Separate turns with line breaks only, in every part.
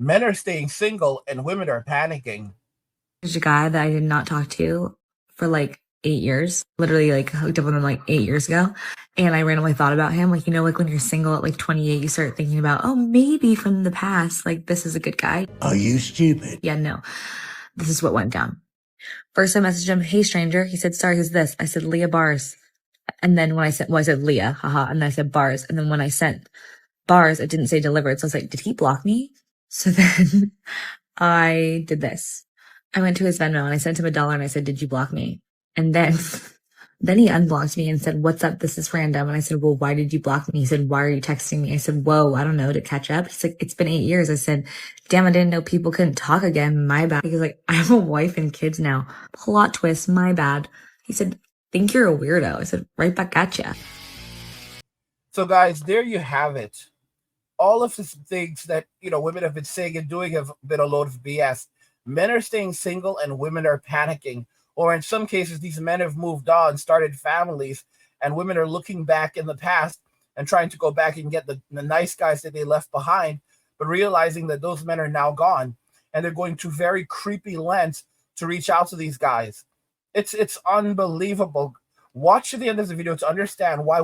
Men are staying single and women are panicking.
There's a guy that I did not talk to for like 8 years, literally like hooked up with him like 8 years ago. And I randomly thought about him. Like, like when you're single at like 28, you start thinking about, oh, maybe from the past, like this is a good guy.
Are you stupid?
Yeah, no, this is what went down. First I messaged him, hey stranger. He said, sorry, who's this? I said, Leah Bars. And then when I said, I said Leah, haha. And then I said Bars. And then when I sent Bars, it didn't say delivered. So I was like, did he block me? So then I did this. I went to his Venmo and I sent him $1 and I said, did you block me? And then he unblocked me and said, what's up? This is random. And I said, well, why did you block me? He said, why are you texting me? I said, whoa, I don't know, to catch up. He's like, it's been 8 years. I said, damn, I didn't know people couldn't talk again. My bad. He's like, I have a wife and kids now. Plot twist. My bad. He said, think you're a weirdo. I said, right back at ya.
So guys, there you have it. All of the things that, women have been saying and doing have been a load of BS. Men are staying single and women are panicking. Or in some cases, these men have moved on, started families, and women are looking back in the past and trying to go back and get the nice guys that they left behind, but realizing that those men are now gone. And they're going to very creepy lengths to reach out to these guys. It's unbelievable. Watch to the end of the video to understand why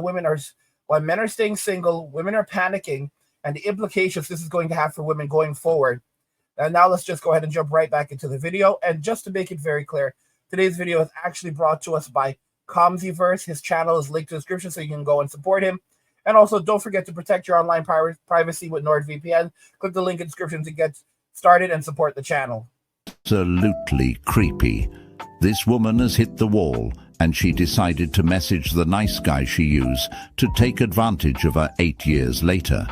men are staying single, women are panicking, and the implications this is going to have for women going forward. And now let's just go ahead and jump right back into the video. And just to make it very clear, today's video is actually brought to us by Comsyverse. His channel is linked in the description so you can go and support him. And also, don't forget to protect your online privacy with NordVPN. Click the link in the description to get started and support the channel.
Absolutely creepy. This woman has hit the wall, and she decided to message the nice guy she used to take advantage of her 8 years later.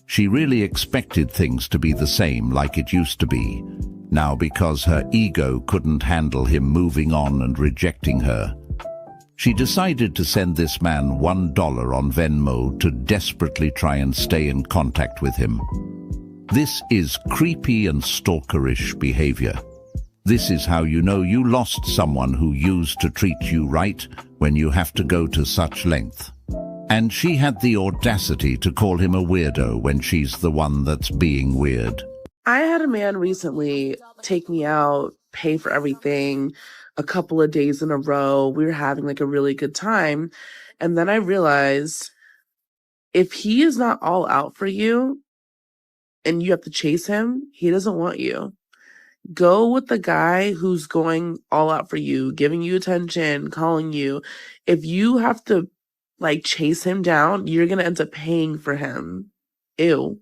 She really expected things to be the same like it used to be. Now, because her ego couldn't handle him moving on and rejecting her, she decided to send this man $1 on Venmo to desperately try and stay in contact with him. This is creepy and stalkerish behavior. This is how you know you lost someone who used to treat you right when you have to go to such length. And she had the audacity to call him a weirdo when she's the one that's being weird.
I had a man recently take me out, pay for everything, a couple of days in a row. We were having like a really good time. And then I realized if he is not all out for you and you have to chase him, he doesn't want you. Go with the guy who's going all out for you, giving you attention, calling you. If you have to chase him down, you're going to end up paying for him. Ew.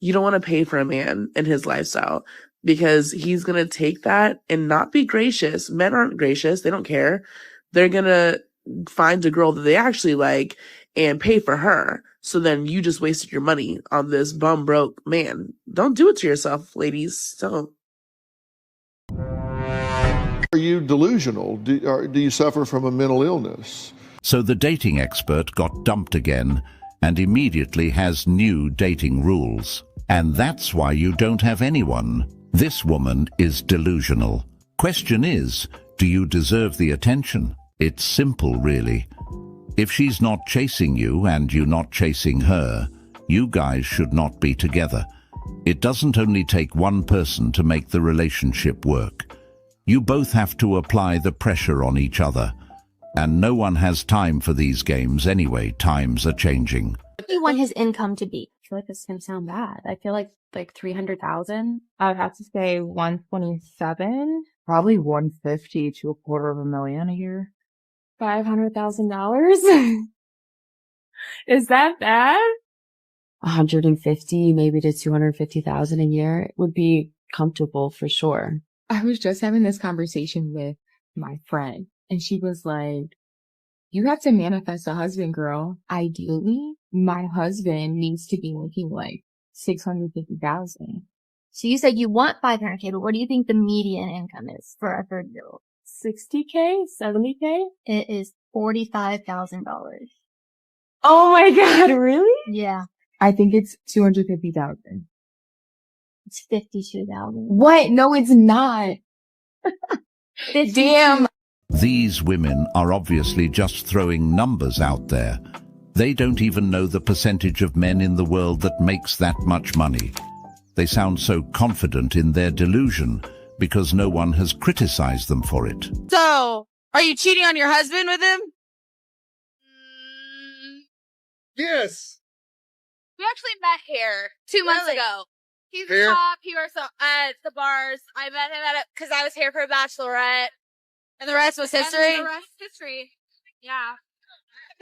You don't want to pay for a man in his lifestyle because he's going to take that and not be gracious. Men aren't gracious. They don't care. They're going to find a girl that they actually like and pay for her. So then you just wasted your money on this bum broke man. Don't do it to yourself, ladies. Don't.
Are you delusional? Do you suffer from a mental illness?
So the dating expert got dumped again and immediately has new dating rules. And that's why you don't have anyone. This woman is delusional. Question is, do you deserve the attention? It's simple, really. If she's not chasing you and you're not chasing her, you guys should not be together. It doesn't only take one person to make the relationship work. You both have to apply the pressure on each other. And no one has time for these games anyway. Times are changing.
What do you want his income to be? I feel like this is going to sound bad. I feel like 300,000.
I would have to say 127. Probably 150 to $250,000 a year.
$500,000? Is that bad?
150, maybe to 250,000 a year would be comfortable for sure.
I was just having this conversation with my friend, and she was like, you have to manifest a husband, girl. Ideally, my husband needs to be making like 650,000.
So you said you want 500K, but what do you think the median income is for a 30-year-old?
60K? 70K?
It is $45,000.
Oh my God, really?
Yeah.
I think it's 250,000.
It's 52,000.
What? No, it's not. Damn.
These women are obviously just throwing numbers out there. They don't even know the percentage of men in the world that makes that much money. They sound so confident in their delusion because no one has criticized them for it.
So, are you cheating on your husband with him?
Yes.
We actually met here 2 months ago. He's
Here?
a cop. He works at the bars. I met him at it because I was here for a bachelorette.
And the rest was history?
And the rest is history. Yeah.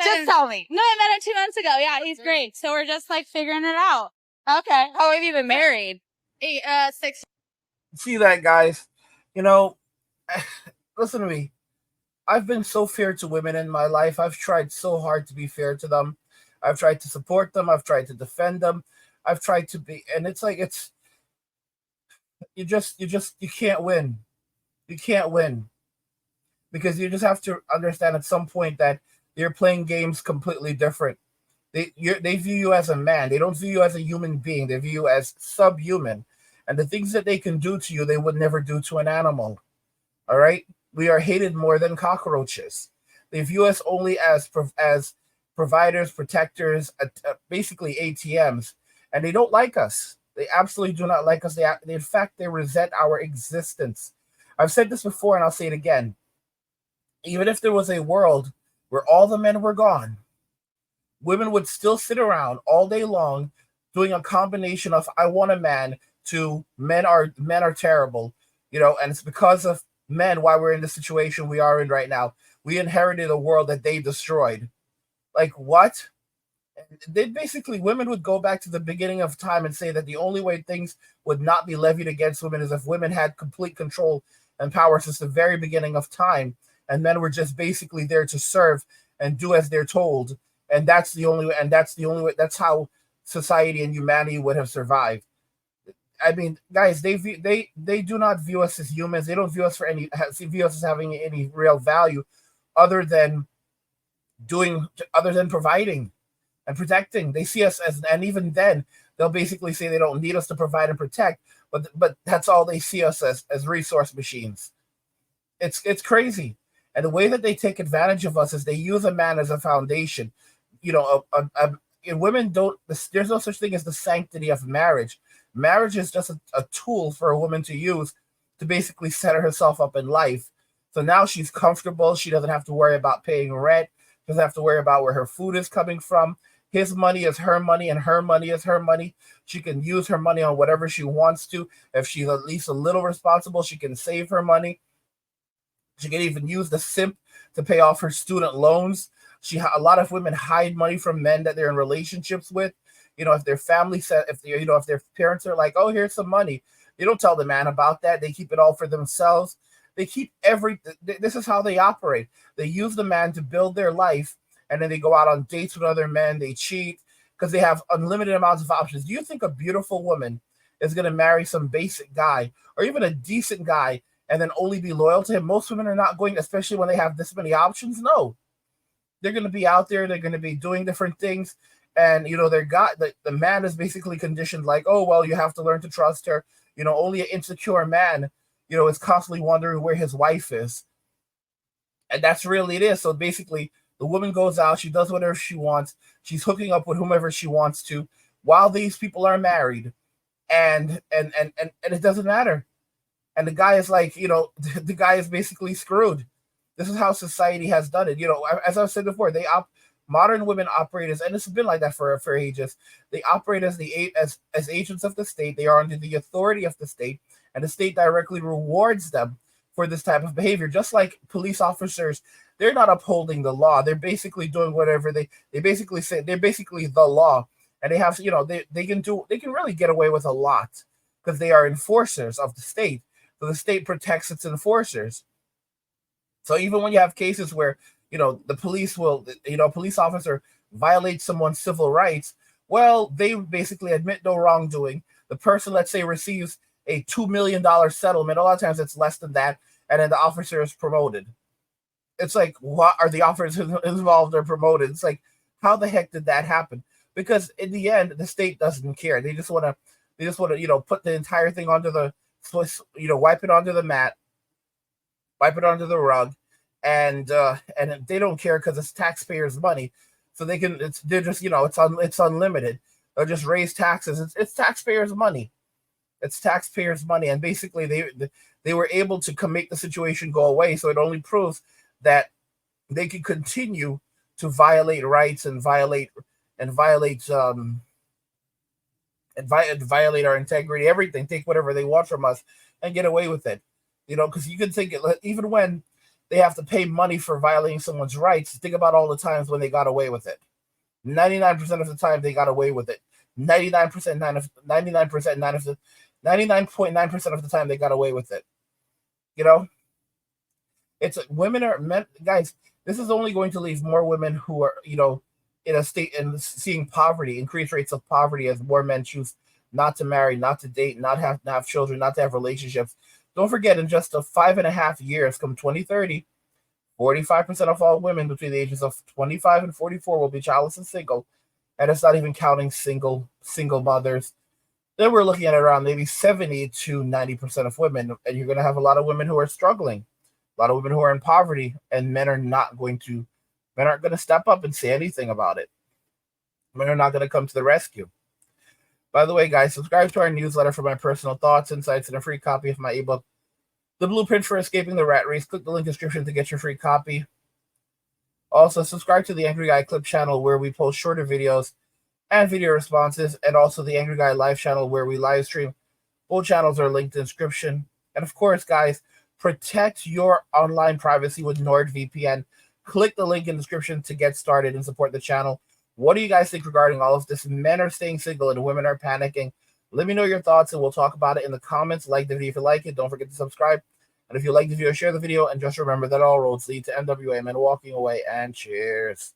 Just tell me.
No, I met him 2 months ago. Yeah, he's great. So we're just like figuring it out.
Okay. How long have you been married?
6.
See that, guys? You know, listen to me. I've been so fair to women in my life. I've tried so hard to be fair to them. I've tried to support them. I've tried to defend them. I've tried to be, and it's like, you can't win. You can't win. Because you just have to understand at some point that you're playing games completely different. They view you as a man. They don't view you as a human being. They view you as subhuman. And the things that they can do to you, they would never do to an animal. All right? We are hated more than cockroaches. They view us only as providers, protectors, basically ATMs. And they don't like us. They absolutely do not like us. In fact, they resent our existence. I've said this before, and I'll say it again. Even if there was a world where all the men were gone, women would still sit around all day long doing a combination of "I want a man" to men are terrible, and it's because of men why we're in the situation we are in right now. We inherited a world that they destroyed. Like what? Women would go back to the beginning of time and say that the only way things would not be levied against women is if women had complete control and power since the very beginning of time, and men were just basically there to serve and do as they're told. And that's the only way. That's how society and humanity would have survived. I mean, guys, they do not view us as humans. They don't view us view us as having any real value, other than providing and protecting. They see us as, and even then, they'll basically say they don't need us to provide and protect, but that's all they see us as resource machines. It's crazy. And the way that they take advantage of us is they use a man as a foundation. Women don't. There's no such thing as the sanctity of marriage. Marriage is just a tool for a woman to use to basically set herself up in life. So now she's comfortable. She doesn't have to worry about paying rent. She doesn't have to worry about where her food is coming from. His money is her money, and her money is her money. She can use her money on whatever she wants to. If she's at least a little responsible, she can save her money. She can even use the simp to pay off her student loans. A lot of women hide money from men that they're in relationships with. If their family said, if their parents are like, "Oh, here's some money," they don't tell the man about that. They keep it all for themselves. They keep this is how they operate. They use the man to build their life, and then they go out on dates with other men. They cheat because they have unlimited amounts of options. Do you think a beautiful woman is going to marry some basic guy or even a decent guy and then only be loyal to him? Most women are not going, especially when they have this many options. No, they're going to be out there. They're going to be doing different things. And, the man is basically conditioned like, "Oh, well, you have to learn to trust her." Only an insecure man, is constantly wondering where his wife is. And that's really it is. So basically, the woman goes out. She does whatever she wants. She's hooking up with whomever she wants to while these people are married. And it doesn't matter. And the guy is like, the guy is basically screwed. This is how society has done it. As I've said before, modern women operate as, and it's been like that for ages. They operate as as agents of the state. They are under the authority of the state, and the state directly rewards them for this type of behavior. Just like police officers, they're not upholding the law. They're basically doing whatever they basically say. They're basically the law, and they have they can really get away with a lot because they are enforcers of the state. So the state protects its enforcers. So even when you have cases where the police police officer violates someone's civil rights, well, they basically admit no wrongdoing. The person, let's say, receives a $2 million settlement. A lot of times it's less than that, and then the officer is promoted. It's like, what are the officers involved or promoted? It's like, how the heck did that happen? Because in the end, the state doesn't care. They just want to put the entire thing onto the wipe it onto the mat, wipe it onto the rug. And they don't care because it's taxpayers' money, so they can. It's unlimited. They'll just raise taxes. It's taxpayers' money, It's taxpayers' money, and basically they were able to make the situation go away. So it only proves that they can continue to violate rights and violate violate our integrity, everything, take whatever they want from us and get away with it. Because you can think it, even when they have to pay money for violating someone's rights, think about all the times when they got away with it. 99% of the time they got away with it. 99%, 99%, 99.9% of the time they got away with it. It's women are men, guys. This is only going to leave more women who are, in a state and seeing poverty, increased rates of poverty as more men choose not to marry, not to date, not to have children, not to have relationships. Don't forget, in just 5.5 years, come 2030, 45% of all women between the ages of 25 and 44 will be childless and single, and it's not even counting single mothers. Then we're looking at around maybe 70 to 90% of women, and you're going to have a lot of women who are struggling, a lot of women who are in poverty, and men aren't going to step up and say anything about it. Men are not going to come to the rescue. By the way, guys, subscribe to our newsletter for my personal thoughts, insights, and a free copy of my ebook, The Blueprint for Escaping the Rat Race. Click the link in the description to get your free copy. Also, subscribe to the Angry Guy Clip channel where we post shorter videos and video responses, and also the Angry Guy Live channel where we live stream. Both channels are linked in the description. And of course, guys, protect your online privacy with NordVPN. Click the link in the description to get started and support the channel. What do you guys think regarding all of this? Men are staying single and women are panicking. Let me know your thoughts and we'll talk about it in the comments. Like the video if you like it. Don't forget to subscribe. And if you like the video, share the video. And just remember that all roads lead to NWA Men walking away. And cheers.